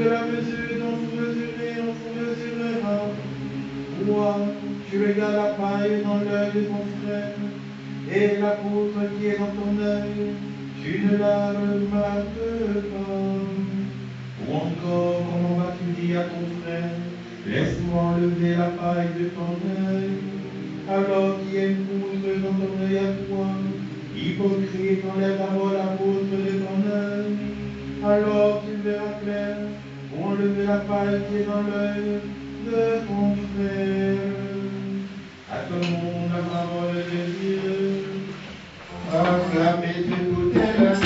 de la mesure dont vous mesurez, on vous mesurera. Toi, tu regardes la paille dans l'œil de ton frère, et la poutre qui est dans ton œil, tu ne la remarques pas. Ou encore, comment vas-tu dire à ton frère, laisse-moi enlever la paille de ton œil, alors qu'il y a une poutre dans ton œil à toi. Hypocrite, enlève d'abord la poutre de ton œil, alors tu verras clair, pour enlever la paille qui est dans l'œil de ton frère. Acclamons la parole de Dieu. Acclamez toute la terre.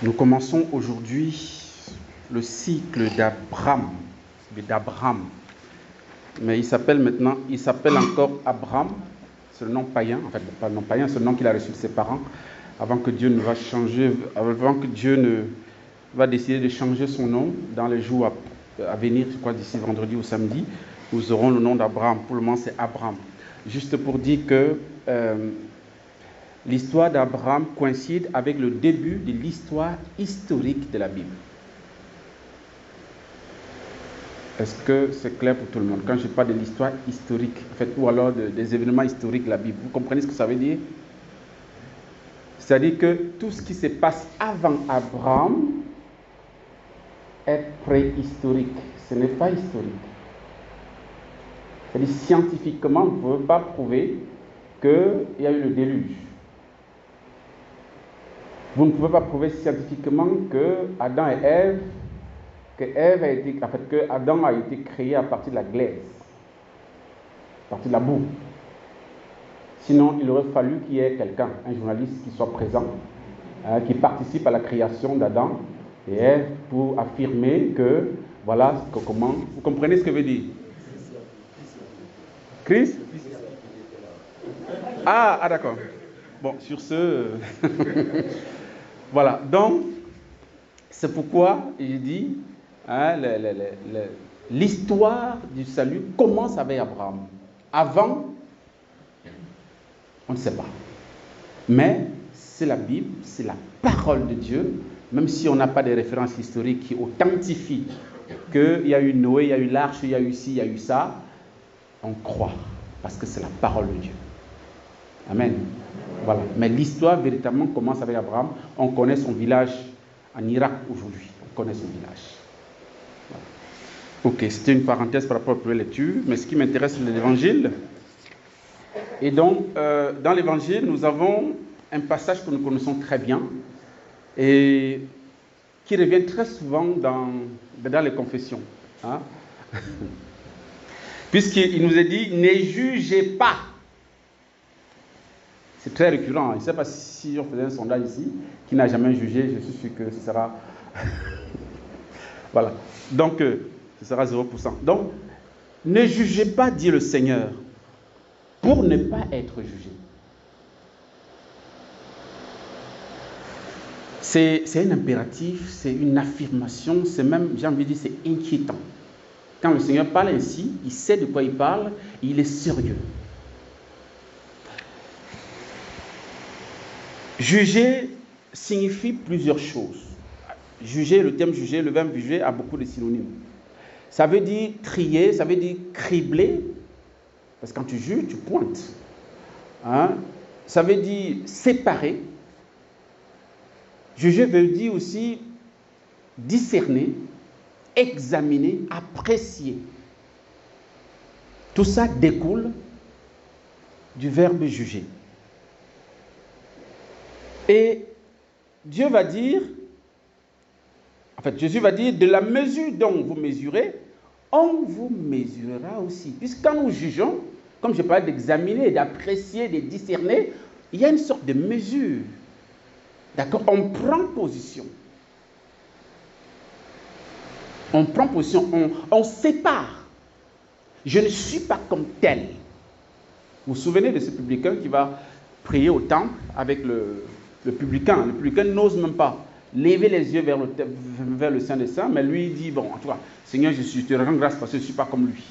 Nous commençons aujourd'hui le cycle d'Abraham, mais il s'appelle encore Abraham, c'est le nom païen, en fait pas le nom païen, c'est le nom qu'il a reçu de ses parents, avant que Dieu ne va décider de changer son nom dans les jours à venir, je crois d'ici vendredi ou samedi, nous aurons le nom d'Abraham. Pour le moment c'est Abraham. Juste pour dire que l'histoire d'Abraham coïncide avec le début de l'histoire historique de la Bible. Est-ce que c'est clair pour tout le monde? Quand je parle de l'histoire historique, en fait, ou alors des événements historiques de la Bible, vous comprenez ce que ça veut dire? C'est-à-dire que tout ce qui se passe avant Abraham est préhistorique. Ce n'est pas historique. C'est-à-dire scientifiquement, vous ne pouvez pas prouver qu'il y a eu le déluge. Vous ne pouvez pas prouver scientifiquement que Adam et Ève, que Adam a été créé à partir de la glaise, à partir de la boue. Sinon, il aurait fallu qu'il y ait quelqu'un, un journaliste qui soit présent, qui participe à la création d'Adam et Ève pour affirmer que, voilà comment. Vous comprenez ce que veut dire? Christ? Ah, d'accord. Bon, sur ce... Voilà, donc, c'est pourquoi je dis, l'histoire du salut commence avec Abraham. Avant, on ne sait pas. Mais c'est la Bible, c'est la parole de Dieu, même si on n'a pas de références historiques qui authentifient qu'il y a eu Noé, il y a eu l'arche, il y a eu ci, il y a eu ça, on croit, parce que c'est la parole de Dieu. Amen. Voilà. Mais l'histoire véritablement commence avec Abraham. On connaît son village en Irak aujourd'hui. On connaît son village. Voilà. Ok, c'était une parenthèse par rapport à la lecture, mais ce qui m'intéresse, c'est l'évangile. Et donc, dans l'évangile, nous avons un passage que nous connaissons très bien et qui revient très souvent dans les confessions. Hein? Puisqu'il nous est dit, ne jugez pas. C'est très récurrent. Je ne sais pas si on faisait un sondage ici, qui n'a jamais jugé, je suis sûr que ce sera... Voilà. Donc, ce sera 0%. Donc, ne jugez pas, dit le Seigneur, pour ne pas être jugé. C'est un impératif, c'est une affirmation, c'est même, j'ai envie de dire, c'est inquiétant. Quand le Seigneur parle ainsi, il sait de quoi il parle, il est sérieux. Juger signifie plusieurs choses. Juger, le terme juger, le verbe juger a beaucoup de synonymes. Ça veut dire trier, ça veut dire cribler, parce que quand tu juges, tu pointes. Hein? Ça veut dire séparer. Juger veut dire aussi discerner, examiner, apprécier. Tout ça découle du verbe juger. Et Dieu va dire, en fait, Jésus va dire, de la mesure dont vous mesurez, on vous mesurera aussi. Puisque quand nous jugeons, comme je parlais d'examiner, d'apprécier, de discerner, il y a une sorte de mesure. D'accord? On prend position. On prend position, on sépare. Je ne suis pas comme tel. Vous vous souvenez de ce publicain qui va prier au temple avec le publicain. Le publicain n'ose même pas lever les yeux vers le Saint des Saints, mais lui il dit, bon, en tout cas, Seigneur, je te rends grâce parce que je ne suis pas comme lui.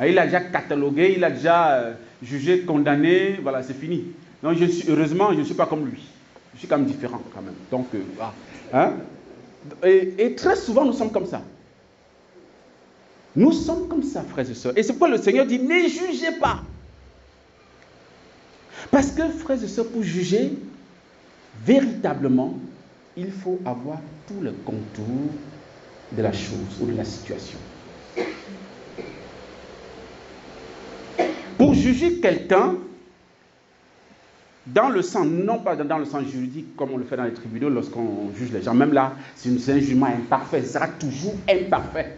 Il a déjà catalogué, il a déjà jugé, condamné, voilà, c'est fini. Donc, heureusement, je ne suis pas comme lui. Je suis quand même différent, quand même. Donc, voilà. Hein? Et très souvent, nous sommes comme ça. Nous sommes comme ça, frères et sœurs. Et c'est pourquoi le Seigneur dit, ne jugez pas. Parce que, frères et sœurs, pour juger, véritablement, il faut avoir tout le contour de la chose ou de la situation. Pour juger quelqu'un, dans le sens, non pas dans le sens juridique comme on le fait dans les tribunaux lorsqu'on juge les gens, même là, c'est un jugement imparfait, ce sera toujours imparfait.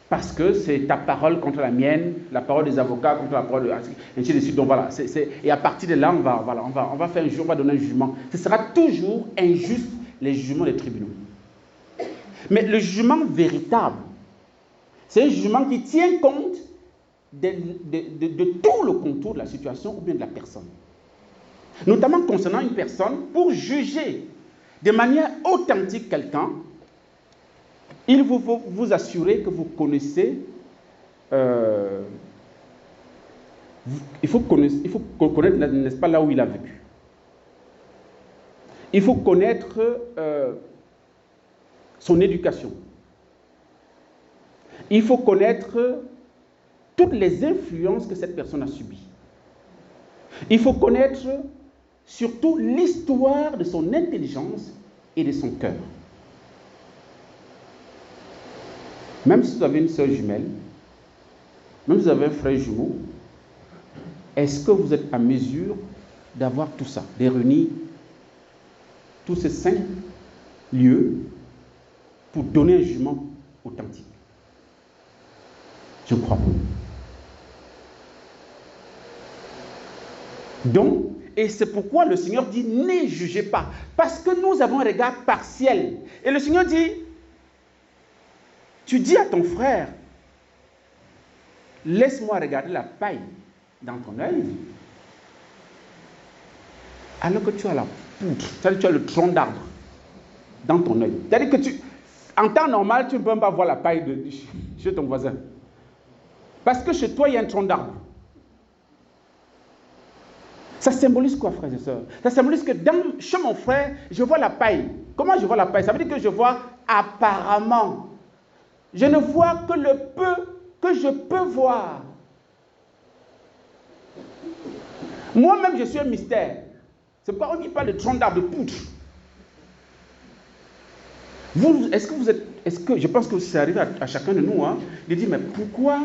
Parce que c'est ta parole contre la mienne, la parole des avocats contre la parole de... ainsi de suite. Donc voilà, et à partir de là, on va faire un jugement, on va donner un jugement. Ce sera toujours injuste, les jugements des tribunaux. Mais le jugement véritable, c'est un jugement qui tient compte de tout le contour de la situation ou bien de la personne. Notamment concernant une personne, pour juger de manière authentique quelqu'un, il faut vous assurer que vous connaissez, il faut connaître, n'est-ce pas, là où il a vécu. Il faut connaître son éducation. Il faut connaître toutes les influences que cette personne a subies. Il faut connaître surtout l'histoire de son intelligence et de son cœur. Même si vous avez une sœur jumelle, même si vous avez un frère jumeau, est-ce que vous êtes à mesure d'avoir tout ça, de réunir tous ces 5 lieux pour donner un jugement authentique? Je crois pas. Donc, et c'est pourquoi le Seigneur dit, ne jugez pas. Parce que nous avons un regard partiel. Et le Seigneur dit, tu dis à ton frère, laisse-moi regarder la paille dans ton œil, alors que tu as la poudre, c'est-à-dire que tu as le tronc d'arbre dans ton œil. C'est-à-dire que en temps normal, tu ne peux même pas voir la paille chez ton voisin. Parce que chez toi, il y a un tronc d'arbre. Ça symbolise quoi, frères et sœurs? Ça symbolise que chez mon frère, je vois la paille. Comment je vois la paille? Ça veut dire que je vois apparemment. Je ne vois que le peu que je peux voir. Moi-même, je suis un mystère. C'est pourquoi on ne dit pas de tronc d'arbre de poudre. Je pense que c'est arrivé à chacun de nous, hein, de dire, mais pourquoi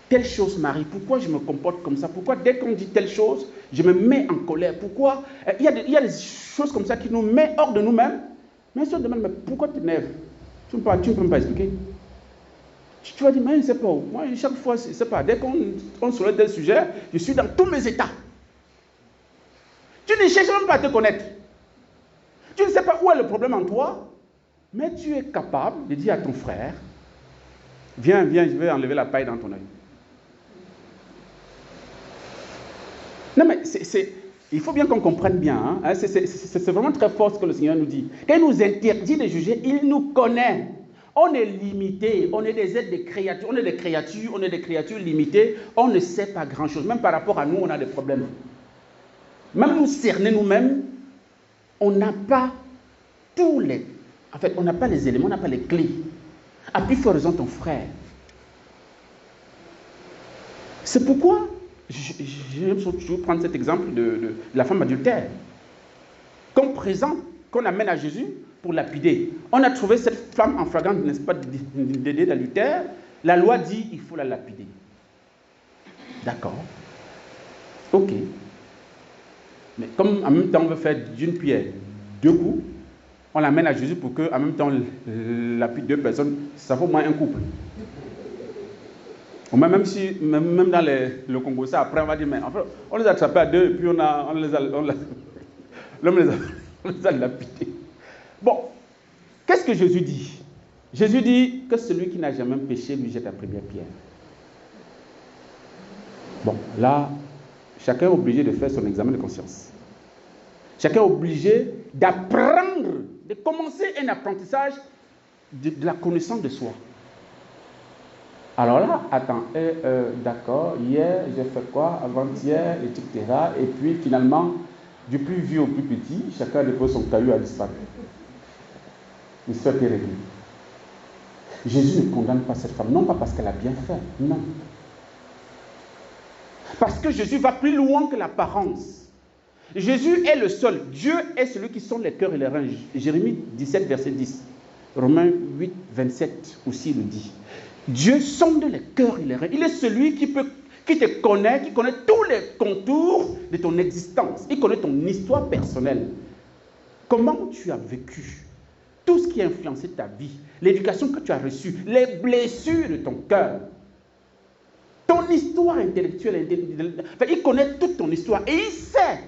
telle chose m'arrive? Pourquoi je me comporte comme ça? Pourquoi dès qu'on dit telle chose, je me mets en colère? Pourquoi il y a des choses comme ça qui nous mettent hors de nous-mêmes. Mais si on demande, mais pourquoi tu t'énerves? Tu ne peux même pas expliquer. Tu vas dire, mais je ne sais pas. Moi, chaque fois, je ne sais pas. Dès qu'on soulève tel sujet, je suis dans tous mes états. Tu ne cherches même pas à te connaître. Tu ne sais pas où est le problème en toi, mais tu es capable de dire à ton frère, viens, je vais enlever la paille dans ton œil. Non, mais il faut bien qu'on comprenne bien. Hein, c'est vraiment très fort ce que le Seigneur nous dit. Quand il nous interdit de juger, il nous connaît. On est limité, on est des êtres de créatures, on est des créatures limitées, on ne sait pas grand-chose. Même par rapport à nous, on a des problèmes. Même nous cerner nous-mêmes, on n'a pas on n'a pas les éléments, on n'a pas les clés. À plus forte raison ton frère. C'est pourquoi, j'aime toujours prendre cet exemple de la femme adultère. Qu'on amène à Jésus pour lapider. On a trouvé cette femme en flagrant, n'est-ce pas, d'adultère. La loi dit il faut la lapider. D'accord. Ok. Mais comme en même temps on veut faire d'une pierre 2 coups, on l'amène à Jésus pour qu'en même temps on lapide 2 personnes, ça vaut moins un couple. Même dans le Congo, ça après on va dire, mais en fait, on les a attrapés à 2 et puis l'homme les a lapidés. Bon, qu'est-ce que Jésus dit? Jésus dit que celui qui n'a jamais péché lui jette la première pierre. Bon, là, chacun est obligé de faire son examen de conscience. Chacun est obligé d'apprendre, de commencer un apprentissage de la connaissance de soi. Alors là, attends, d'accord, hier, j'ai fait quoi? Avant-hier, etc. Et puis finalement, du plus vieux au plus petit, chacun dépose son caillou à disparu. L'histoire est réglée. Jésus ne condamne pas cette femme, non pas parce qu'elle a bien fait, non. Parce que Jésus va plus loin que l'apparence. Jésus est le seul. Dieu est celui qui sonde les cœurs et les reins. Jérémie 17, verset 10. Romains 8, 27 aussi le dit. Dieu sonde les cœurs et les reins. Il est celui qui te connaît, qui connaît tous les contours de ton existence. Il connaît ton histoire personnelle. Comment tu as vécu? Tout ce qui a influencé ta vie, l'éducation que tu as reçue, les blessures de ton cœur, ton histoire intellectuelle, enfin, il connaît toute ton histoire et il sait,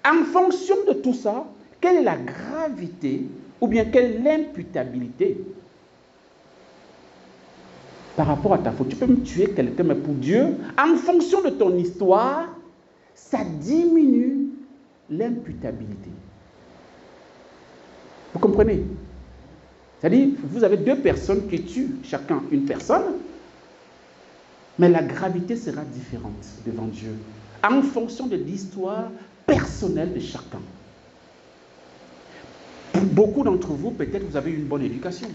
en fonction de tout ça, quelle est la gravité ou bien quelle est l'imputabilité par rapport à ta faute. Tu peux me tuer quelqu'un, mais pour Dieu, en fonction de ton histoire, ça diminue l'imputabilité. Vous comprenez? C'est-à-dire, vous avez deux personnes qui tuent chacun une personne, mais la gravité sera différente devant Dieu, en fonction de l'histoire personnelle de chacun. Pour beaucoup d'entre vous, peut-être vous avez eu une bonne éducation.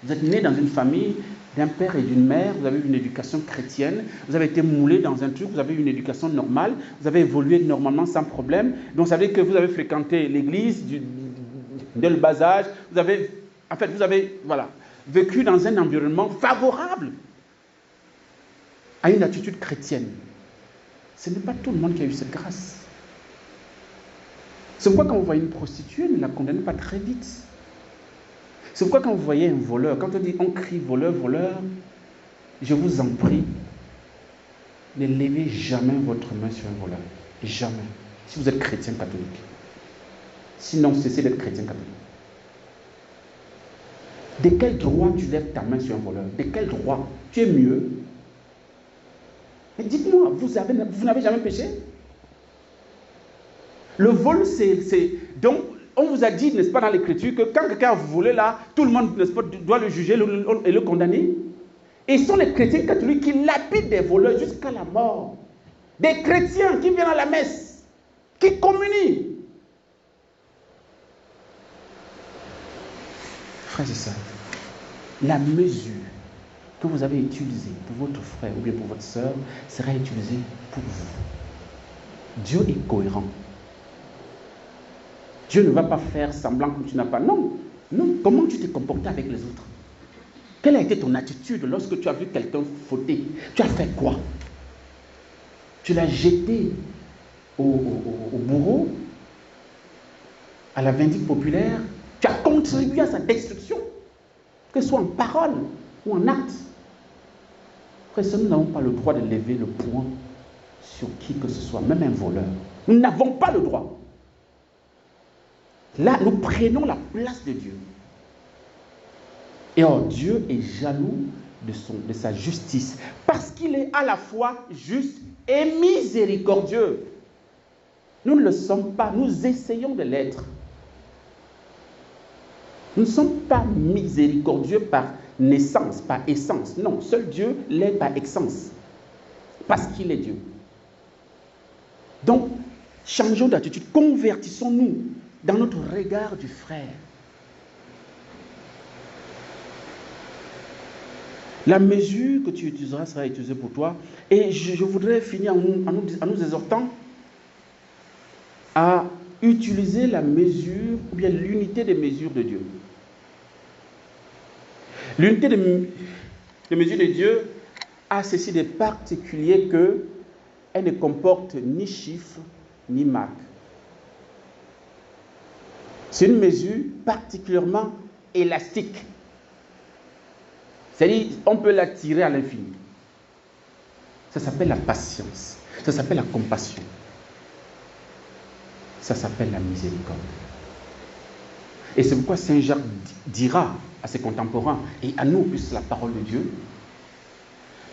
Vous êtes né dans une famille d'un père et d'une mère, vous avez eu une éducation chrétienne, vous avez été moulé dans un truc, vous avez eu une éducation normale, vous avez évolué normalement sans problème. Donc, ça veut dire que vous avez fréquenté l'église dès le bas âge, vous avez vécu dans un environnement favorable à une attitude chrétienne. Ce n'est pas tout le monde qui a eu cette grâce. C'est pourquoi quand vous voyez une prostituée, ne la condamnez pas très vite. C'est pourquoi quand vous voyez un voleur, quand on crie voleur, voleur, je vous en prie, ne levez jamais votre main sur un voleur. Jamais. Si vous êtes chrétien catholique. Sinon, cessez d'être chrétien catholique. De quel droit tu lèves ta main sur un voleur? De quel droit? Tu es mieux? Mais dites-moi, vous n'avez jamais péché? Le vol, c'est... Donc, on vous a dit, n'est-ce pas, dans l'Écriture, que quand quelqu'un a volé là, tout le monde, n'est-ce pas, doit le juger et le condamner. Et ce sont les chrétiens catholiques qui lapident des voleurs jusqu'à la mort. Des chrétiens qui viennent à la messe, qui communient. Frères et sœurs, la mesure que vous avez utilisée pour votre frère ou bien pour votre sœur sera utilisée pour vous. Dieu est cohérent. Dieu ne va pas faire semblant que tu n'as pas. Non, non. Comment tu t'es comporté avec les autres? Quelle a été ton attitude lorsque tu as vu quelqu'un fauter? Tu as fait quoi? Tu l'as jeté au bourreau, à la vindicte populaire? Tu as contribué à sa destruction, que ce soit en parole ou en acte. Frère, nous n'avons pas le droit de lever le poing sur qui que ce soit, même un voleur. Nous n'avons pas le droit. Là, nous prenons la place de Dieu. Et or, Dieu est jaloux de sa justice, parce qu'il est à la fois juste et miséricordieux. Nous ne le sommes pas, nous essayons de l'être. Nous ne sommes pas miséricordieux par naissance, par essence. Non, seul Dieu l'est par essence, parce qu'il est Dieu. Donc, changeons d'attitude, convertissons-nous dans notre regard du frère. La mesure que tu utiliseras sera utilisée pour toi. Et je voudrais finir en nous exhortant à utiliser la mesure, ou bien l'unité des mesures de Dieu. L'unité des mesures de Dieu a ceci de particulier qu'elle ne comporte ni chiffres ni marques. C'est une mesure particulièrement élastique. C'est-à-dire, on peut la tirer à l'infini. Ça s'appelle la patience. Ça s'appelle la compassion. Ça s'appelle la miséricorde. Et c'est pourquoi Saint Jacques dira à ses contemporains, et à nous, puisque c'est la parole de Dieu,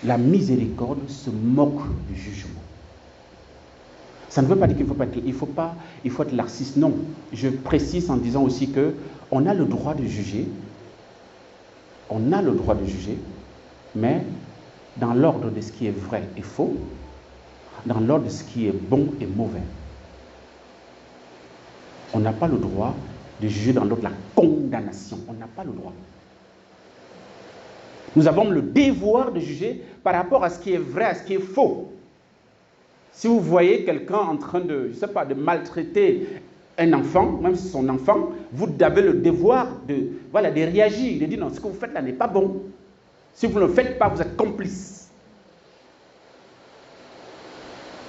la miséricorde se moque du jugement. Ça ne veut pas dire qu'il faut être laxiste. Non, je précise en disant aussi que on a le droit de juger. On a le droit de juger, mais dans l'ordre de ce qui est vrai et faux, dans l'ordre de ce qui est bon et mauvais. On n'a pas le droit de juger dans l'ordre de la condamnation. On n'a pas le droit. Nous avons le devoir de juger par rapport à ce qui est vrai, à ce qui est faux. Si vous voyez quelqu'un en train de, de maltraiter un enfant, même si c'est son enfant, vous avez le devoir de réagir, de dire non, ce que vous faites là n'est pas bon. Si vous ne le faites pas, vous êtes complice.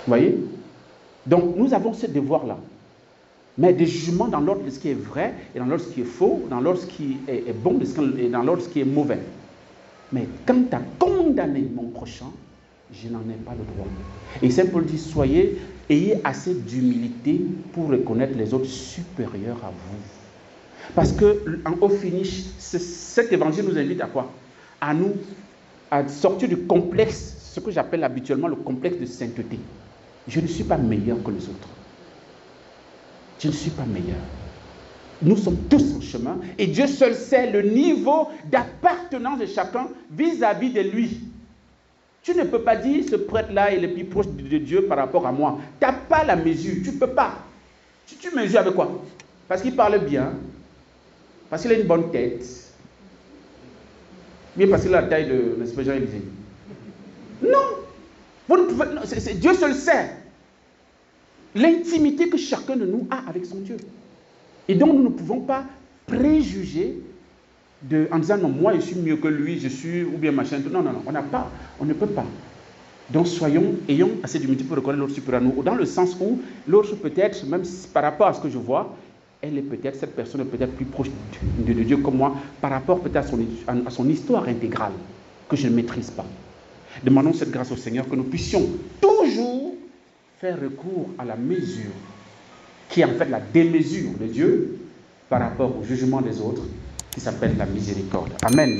Vous voyez? Donc nous avons ce devoir-là. Mais des jugements dans l'ordre de ce qui est vrai et dans l'ordre de ce qui est faux, dans l'ordre de ce qui est bon et dans l'ordre de ce qui est mauvais. Mais quant à condamner mon prochain, je n'en ai pas le droit. Et Saint Paul dit, ayez assez d'humilité pour reconnaître les autres supérieurs à vous. Parce qu'au finish, cet évangile nous invite à quoi? À sortir du complexe, ce que j'appelle habituellement le complexe de sainteté. Je ne suis pas meilleur que les autres. Je ne suis pas meilleur. Nous sommes tous en chemin et Dieu seul sait le niveau d'appartenance de chacun vis-à-vis de lui. Tu ne peux pas dire ce prêtre-là est le plus proche de Dieu par rapport à moi. Tu n'as pas la mesure, tu ne peux pas. Tu mesures avec quoi? Parce qu'il parle bien, parce qu'il a une bonne tête, bien parce qu'il a la taille de Jean-Élisée. Non, vous ne pouvez, non, Dieu seul sait l'intimité que chacun de nous a avec son Dieu. Et donc nous ne pouvons pas préjuger en disant non, moi je suis mieux que lui, je suis ou bien machin. Non, on ne peut pas. Donc ayons assez d'humilité pour reconnaître l'autre supérieur à nous, dans le sens où l'autre peut-être, même par rapport à ce que je vois, cette personne est peut-être plus proche de Dieu que moi, par rapport peut-être à son histoire intégrale, que je ne maîtrise pas. Demandons cette grâce au Seigneur, que nous puissions toujours faire recours à la mesure, qui est en fait la démesure de Dieu par rapport au jugement des autres, qui s'appelle la miséricorde. Amen.